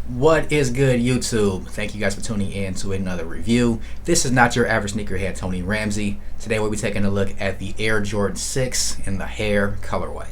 What is good, YouTube? Thank you guys for tuning in to another review. This is not your average sneakerhead, Tony Ramsey. Today we'll be taking a look at the Air Jordan 6 in the HARE colorway.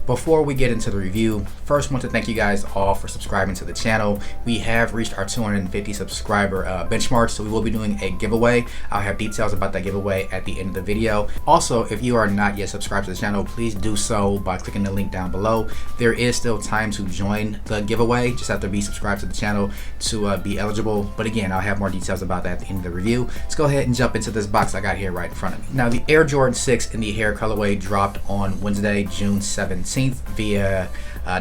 Before we get into the review, first want to thank you guys all for subscribing to the channel. We have reached our 250 subscriber benchmark, so we will be doing a giveaway. I'll have details about that giveaway at the end of the video. Also, if you are not yet subscribed to the channel, please do so by clicking the link down below. There is still time to join the giveaway. Just have to be subscribed to the channel to be eligible. But again, I'll have more details about that at the end of the review. Let's go ahead and jump into this box I got here right in front of me. Now, the Air Jordan 6 in the HARE colorway dropped on Wednesday, June 17th via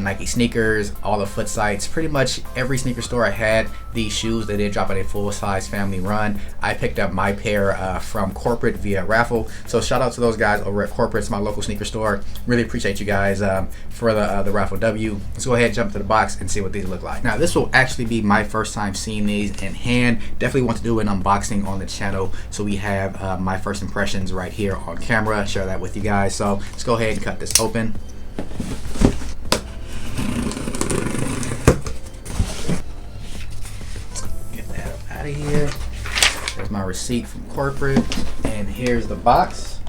Nike sneakers, all the foot sites, pretty much every sneaker store I had these shoes. They did drop at a full-size family run. I picked up my pair from Corporate via raffle, so shout out to those guys over at Corporate. It's my local sneaker store. Really appreciate you guys for the raffle W. Let's go ahead and jump to the box and see what these look like. Now, this will actually be my first time seeing these in hand. Definitely want to do an unboxing on the channel, so we have my first impressions right here on camera. Share that with you guys. So let's go ahead and cut this open. Get that up out of here. There's my receipt from Corporate, and here's the box.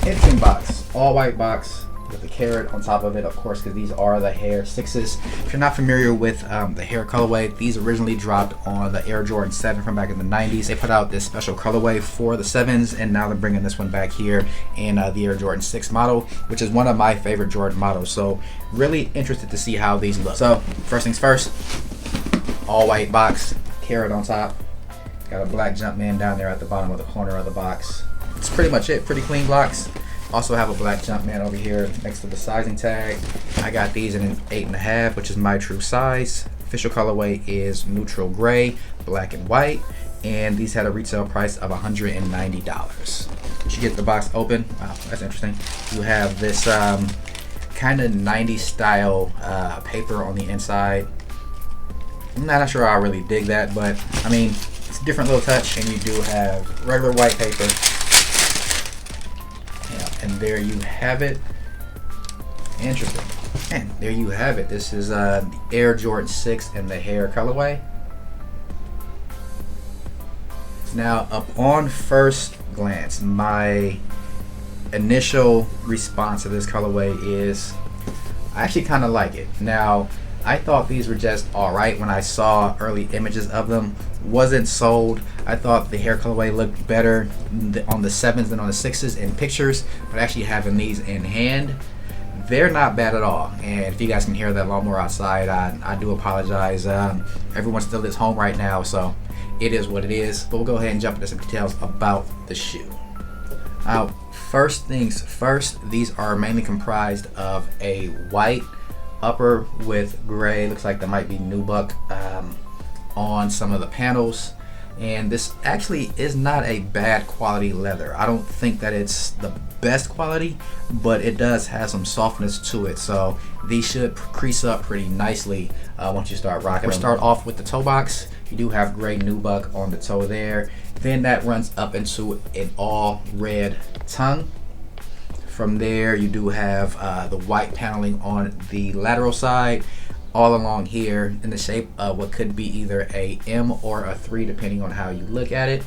Interesting box, all white box with the carrot on top of it, of course, because these are the HARE 6s. If you're not familiar with the HARE colorway, these originally dropped on the Air Jordan 7 from back in the 90s. They put out this special colorway for the 7s, and now they're bringing this one back here in the Air Jordan 6 model, which is one of my favorite Jordan models. So really interested to see how these look. So first things first, all white box, carrot on top. Got a black Jumpman down there at the bottom of the corner of the box. That's pretty much it, pretty clean blocks. Also have a black Jumpman over here next to the sizing tag. I got these in an 8.5, which is my true size. Official colorway is neutral gray, black and white, and these had a retail price of $190. Once you get the box open, wow, that's interesting. You have this kind of 90s style paper on the inside. I'm not sure I really dig that, but I mean, it's a different little touch. And you do have regular white paper. And there you have it. Interesting. And there you have it. This is the Air Jordan 6 in the HARE colorway. Now, upon first glance, my initial response to this colorway is I actually kind of like it. Now, I thought these were just alright when I saw early images of them. Wasn't sold. I thought the HARE colorway looked better on the 7s than on the 6s in pictures, but actually having these in hand, they're not bad at all. And if you guys can hear that lawnmower outside, I do apologize. Everyone still is home right now, so it is what it is. But we'll go ahead and jump into some details about the shoe. Now, first things first, these are mainly comprised of a white upper with gray. Looks like there might be nubuck on some of the panels, and this actually is not a bad quality leather. I don't think that it's the best quality, but it does have some softness to it, so these should crease up pretty nicely once you start rocking them. We'll start off with the toe box. You do have gray nubuck on the toe there, then that runs up into an all red tongue. From there, you do have the white paneling on the lateral side, all along here in the shape of what could be either a M or a 3, depending on how you look at it.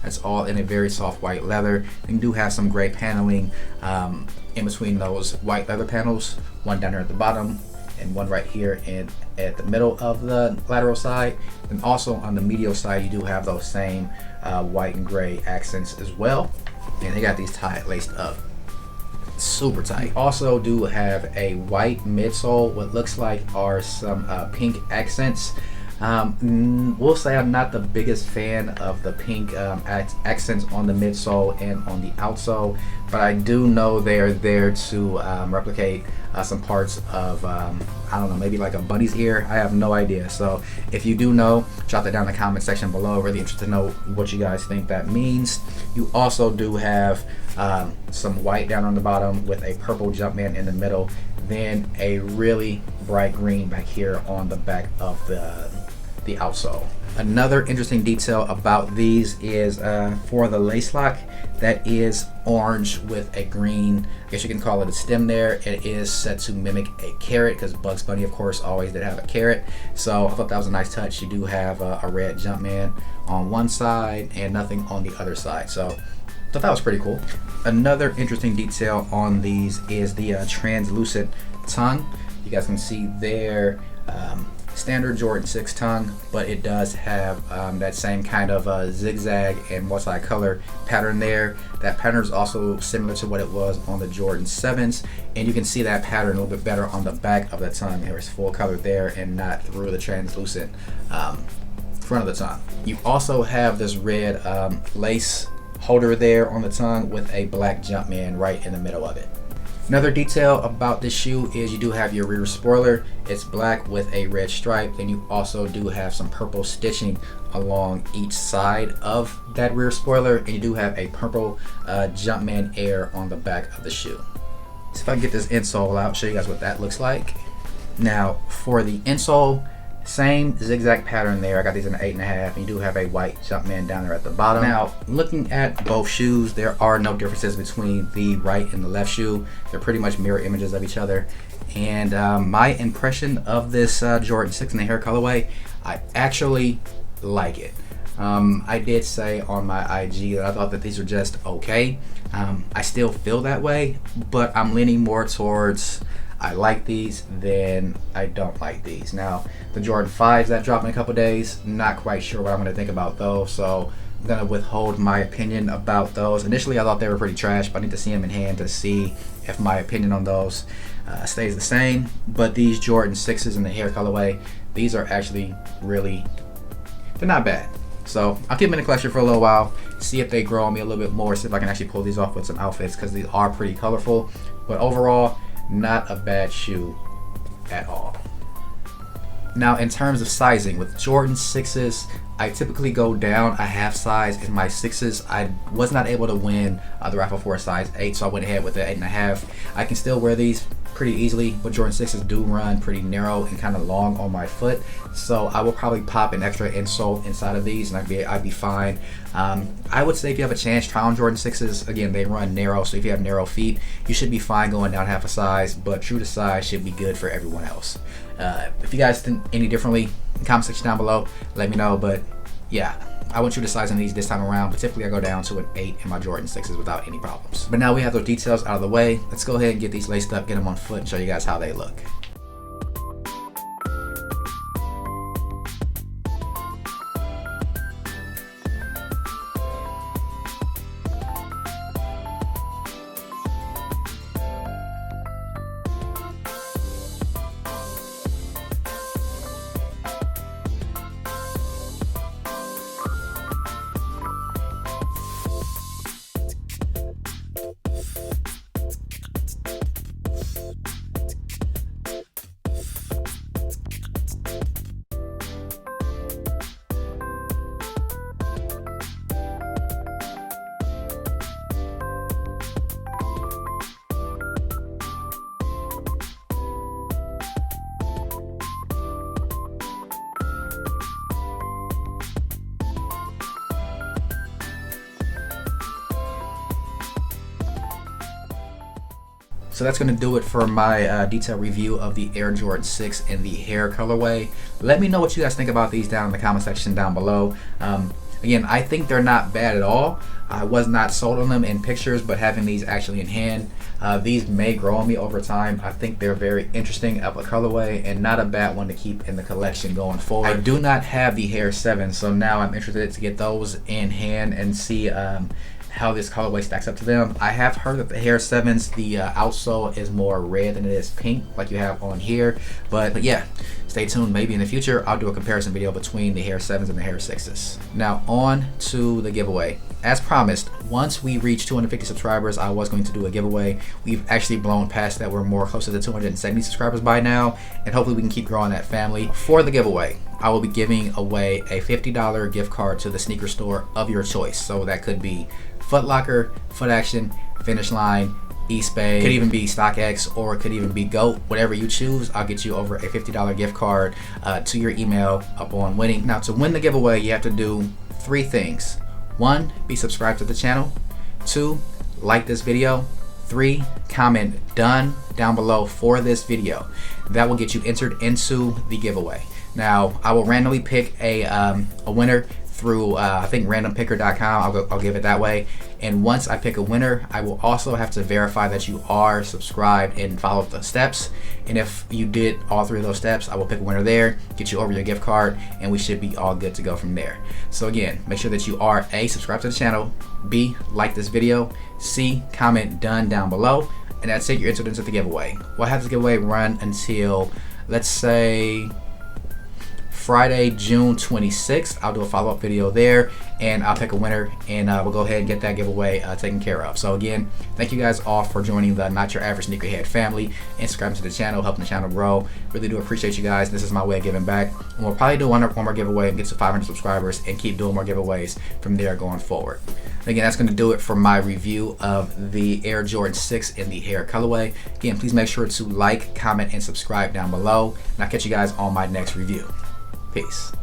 That's all in a very soft white leather. You do have some gray paneling in between those white leather panels, one down here at the bottom and one right here and at the middle of the lateral side. And also on the medial side, you do have those same white and gray accents as well. And they got these laced up super tight. Also do have a white midsole. What looks like are some pink accents We'll say I'm not the biggest fan of the pink accents on the midsole and on the outsole, but I do know they're there to replicate some parts of I don't know, maybe like a bunny's ear. I have no idea. So if you do know, drop that down in the comment section below. Really interested to know what you guys think that means. You also do have some white down on the bottom with a purple Jumpman in the middle, then a really bright green back here on the back of the outsole. Another interesting detail about these is for the lace lock, that is orange with a green, I guess you can call it a stem there. It is set to mimic a carrot because Bugs Bunny of course always did have a carrot. So I thought that was a nice touch. You do have a red Jumpman on one side and nothing on the other side. So I thought that was pretty cool. Another interesting detail on these is the translucent tongue. You guys can see there, standard Jordan 6 tongue, but it does have that same kind of zigzag and multi-color pattern there. That pattern is also similar to what it was on the Jordan 7s, and you can see that pattern a little bit better on the back of the tongue. There's full color there and not through the translucent front of the tongue. You also have this red lace holder there on the tongue with a black Jumpman right in the middle of it. Another detail about this shoe is you do have your rear spoiler. It's black with a red stripe, and you also do have some purple stitching along each side of that rear spoiler, and you do have a purple Jumpman Air on the back of the shoe. So if I can get this insole out, show you guys what that looks like. Now for the insole, same zigzag pattern there. I got these in an 8.5, and you do have a white Jumpman down there at the bottom. Now, looking at both shoes, there are no differences between the right and the left shoe. They're pretty much mirror images of each other. And my impression of this Jordan 6 in the HARE colorway, I actually like it. I did say on my IG that I thought that these were just okay. I still feel that way, but I'm leaning more towards I like these than I don't like these. Now, the Jordan 5s that drop in a couple days, not quite sure what I'm going to think about those, so I'm going to withhold my opinion about those. Initially, I thought they were pretty trash, but I need to see them in hand to see if my opinion on those stays the same. But these Jordan 6s in the HARE colorway, these are actually really, they're not bad. So I'll keep them in the collection for a little while, see if they grow on me a little bit more, see if I can actually pull these off with some outfits, because these are pretty colorful. But overall, not a bad shoe at all. Now in terms of sizing, with Jordan 6s, I typically go down a half size in my 6s. I was not able to win the raffle for a size 8, so I went ahead with the 8.5. I can still wear these pretty easily, but Jordan 6s do run pretty narrow and kind of long on my foot, so I will probably pop an extra insole inside of these and I'd be fine. I would say if you have a chance, try on Jordan 6s. Again, they run narrow, so if you have narrow feet, you should be fine going down half a size, but true to size should be good for everyone else. If you guys think any differently, in the comment section down below, let me know. But yeah, I went true to size in these this time around, but typically I go down to an 8 in my Jordan 6s without any problems. But now we have those details out of the way, let's go ahead and get these laced up, get them on foot, and show you guys how they look. So that's going to do it for my detailed review of the Air Jordan 6 in the HARE colorway. Let me know what you guys think about these down in the comment section down below. Again, I think they're not bad at all. I was not sold on them in pictures, but having these actually in hand, these may grow on me over time. I think they're very interesting of a colorway and not a bad one to keep in the collection going forward. I do not have the HARE 7, so now I'm interested to get those in hand and see how this colorway stacks up to them. I have heard that the HARE 7s, the outsole is more red than it is pink, like you have on here. But yeah, stay tuned. Maybe in the future, I'll do a comparison video between the HARE 7s and the HARE 6s. Now on to the giveaway. As promised, once we reach 250 subscribers, I was going to do a giveaway. We've actually blown past that. We're more closer to 270 subscribers by now, and hopefully we can keep growing that family. For the giveaway, I will be giving away a $50 gift card to the sneaker store of your choice. So that could be Foot Locker, Foot Action, Finish Line, Eastbay, could even be StockX, or it could even be GOAT. Whatever you choose, I'll get you over a $50 gift card to your email upon winning. Now, to win the giveaway, you have to do 3 things. 1, be subscribed to the channel. 2, like this video. 3, comment done down below for this video. That will get you entered into the giveaway. Now, I will randomly pick a winner through I think randompicker.com. I'll give it that way. And once I pick a winner, I will also have to verify that you are subscribed and follow the steps. And if you did all 3 of those steps, I will pick a winner there, get you over your gift card, and we should be all good to go from there. So again, make sure that you are A, subscribe to the channel, B, like this video, C, comment done down below, and that's it. You're entered into the giveaway. We'll have this giveaway run until, let's say, Friday, June 26th. I'll do a follow-up video there, and I'll pick a winner, and we'll go ahead and get that giveaway taken care of. So again, thank you guys all for joining the Not Your Average Sneakerhead family and subscribing to the channel, helping the channel grow. Really do appreciate you guys. This is my way of giving back. And we'll probably do one more giveaway and get to 500 subscribers and keep doing more giveaways from there going forward. Again, that's going to do it for my review of the Air Jordan 6 in the HARE colorway. Again, please make sure to like, comment, and subscribe down below, and I'll catch you guys on my next review. Peace.